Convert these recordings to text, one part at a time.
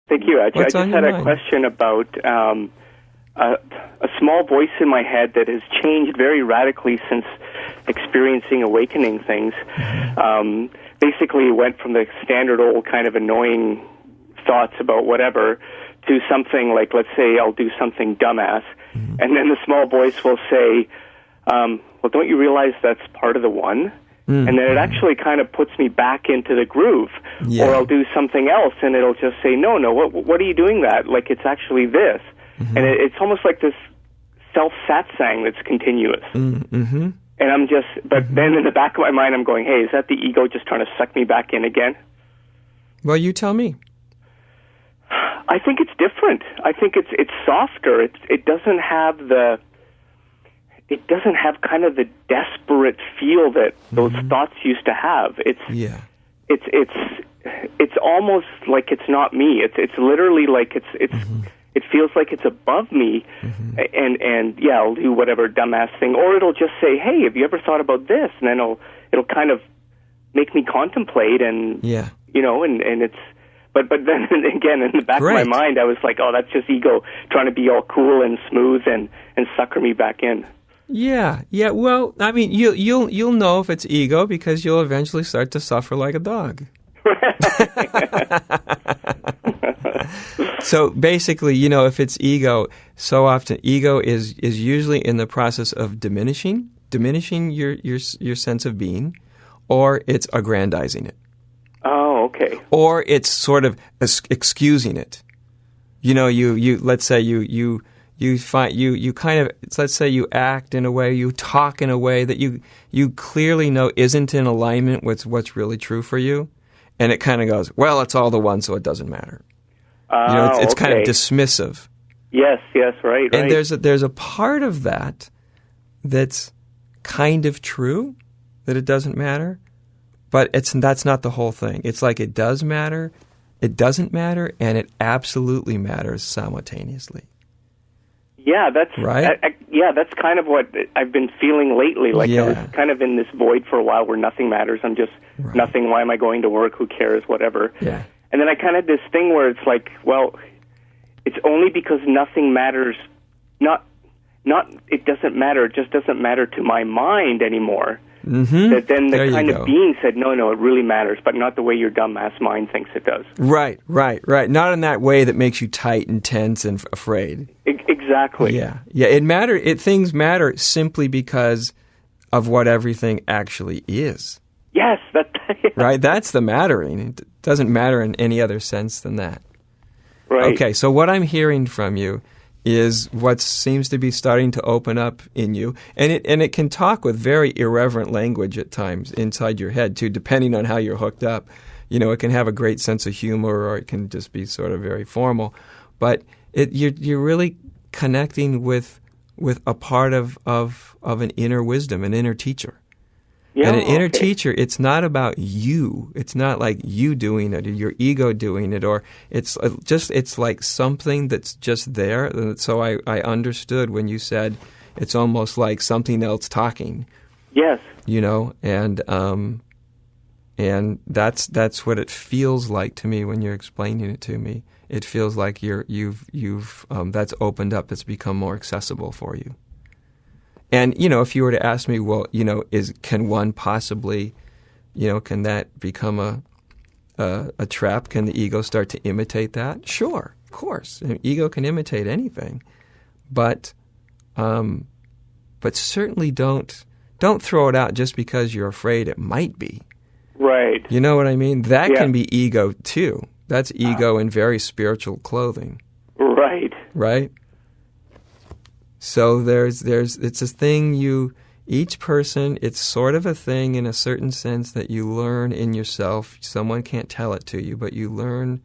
Thank you. I just had a mind? question about a small voice in my head that has changed very radically since experiencing awakening things. Basically, it went from the standard old kind of annoying thoughts about whatever to something like, let's say I'll do something dumbass, and then the small voice will say, well, don't you realize that's part of the one? And then it actually kind of puts me back into the groove. Yeah. Or I'll do something else, and it'll just say, no, what are you doing that? Like, it's actually this. And it's almost like this self-satsang that's continuous. And I'm just, but then in the back of my mind, I'm going, hey, is that the ego just trying to suck me back in again? Well, you tell me. I think it's different. I think it's softer. It doesn't have the... It doesn't have kind of the desperate feel that those thoughts used to have. It's almost like it's not me. It's literally like it feels like it's above me. And yeah, I'll do whatever dumbass thing, or it'll just say, "Hey, have you ever thought about this?" And then it'll kind of make me contemplate, and you know, and it's. But then again, in the back of my mind, I was like, "Oh, that's just ego trying to be all cool and smooth and sucker me back in." Yeah. Well, I mean, you'll know if it's ego because you'll eventually start to suffer like a dog. So basically, you know, if it's ego, so often ego is usually in the process of diminishing your sense of being, or it's aggrandizing it. Oh, okay. Or it's sort of excusing it. You know, you let's say you kind of, let's say you act in a way, you talk in a way that you clearly know isn't in alignment with what's really true for you, and it kind of goes, well, it's all the one, so it doesn't matter. You know, it's kind of dismissive. Yes, right. And there's a part of that that's kind of true, that it doesn't matter, but that's not the whole thing. It's like it does matter, it doesn't matter, and it absolutely matters simultaneously. Yeah, that's right. That's kind of what I've been feeling lately. Like I was kind of in this void for a while where nothing matters. I'm just nothing. Why am I going to work? Who cares? Whatever. Yeah. And then I kind of had this thing where it's like, well, it's only because nothing matters. Not it doesn't matter. It just doesn't matter to my mind anymore. That then the kind of being said, no, it really matters, but not the way your dumbass mind thinks it does. Right. Not in that way that makes you tight and tense and afraid. Exactly. Yeah. Things matter simply because of what everything actually is. Yes. Right? That's the mattering. It doesn't matter in any other sense than that. Right. Okay, so what I'm hearing from you is what seems to be starting to open up in you. And it can talk with very irreverent language at times inside your head, too, depending on how you're hooked up. You know, it can have a great sense of humor, or it can just be sort of very formal. But you're really connecting with a part of an inner wisdom, an inner teacher. Yeah, and an inner teacher, it's not about you. It's not like you doing it or your ego doing it, or it's like something that's just there. And so I understood when you said it's almost like something else talking. Yes. You know, and that's what it feels like to me when you're explaining it to me. It feels like you've that's opened up. It's become more accessible for you. And, you know, if you were to ask me, well, you know, can one possibly, you know, can that become a trap? Can the ego start to imitate that? Sure, of course. An ego can imitate anything. But certainly don't throw it out just because you're afraid it might be. Right. You know what I mean? That can be ego, too. That's ego in very spiritual clothing. Right. Right? So it's a thing each person, it's sort of a thing in a certain sense that you learn in yourself. Someone can't tell it to you, but you learn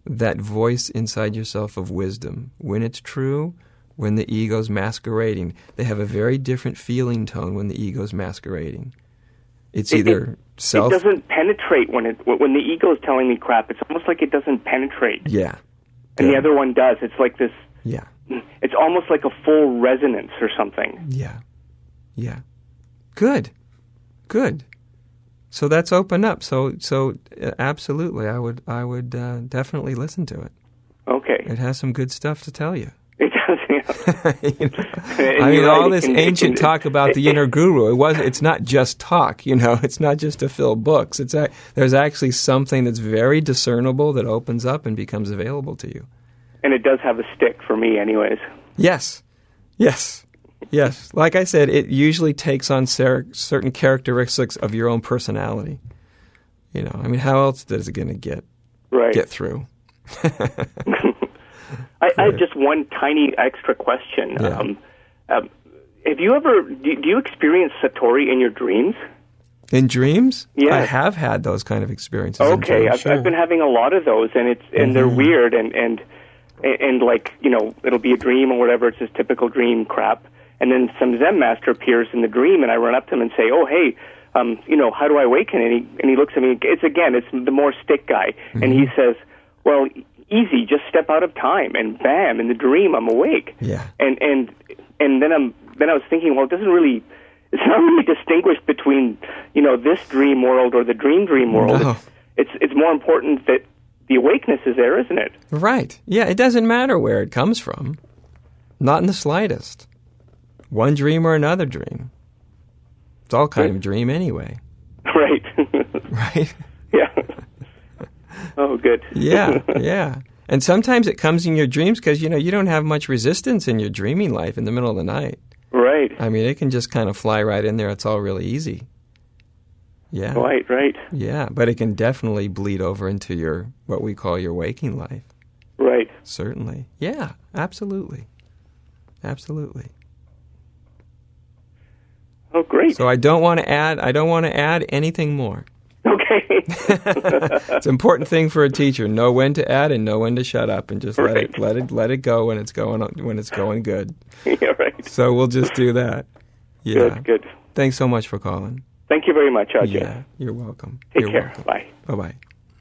that voice inside yourself of wisdom. When it's true, when the ego's masquerading. They have a very different feeling tone when the ego's masquerading. It's either self... It doesn't penetrate when the ego is telling me crap. It's almost like it doesn't penetrate. Yeah. And the other one does. It's like this... Yeah. It's almost like a full resonance or something. Yeah. Good. So that's open up. So absolutely, I would definitely listen to it. Okay. It has some good stuff to tell you. It does, yeah. I mean, all this ancient talk about the inner guru, it's not just talk, It's not just to fill books. There's actually something that's very discernible that opens up and becomes available to you. And it does have a stick for me anyways. Yes. Like I said, it usually takes on certain characteristics of your own personality. I mean, how else is it going to get through? I have just one tiny extra question. Yeah. Have you ever, do you experience Satori in your dreams? In dreams? Yeah. I have had those kind of experiences. Okay, in dreams. I've been having a lot of those, and they're weird, and like, it'll be a dream or whatever, it's just typical dream crap, and then some Zen master appears in the dream, and I run up to him and say, oh, hey, how do I awaken? And he looks at me, it's the more stick guy, and he says, well, easy, just step out of time, and bam, in the dream I'm awake. Yeah. And then I was thinking, well, it's not really distinguished between, this dream world or the dream world. No. It's more important that the awakeness is there, isn't it? Right. Yeah, it doesn't matter where it comes from. Not in the slightest. One dream or another dream. It's all kind of dream anyway. Right. Right? Yeah. Oh, good. Yeah. And sometimes it comes in your dreams because, you don't have much resistance in your dreaming life in the middle of the night. Right. I mean, it can just kind of fly right in there. It's all really easy. Yeah. Right. Yeah, but it can definitely bleed over into what we call your waking life. Right. Certainly. Yeah, absolutely. Oh, great. So I don't want to add anything more. Okay. It's an important thing for a teacher. Know when to add and know when to shut up, and just let it go when it's going good. Yeah, right. So we'll just do that. Yeah. Good. Thanks so much for calling. Thank you very much, Adya. Yeah, you're welcome. Take care. Bye. Bye-bye.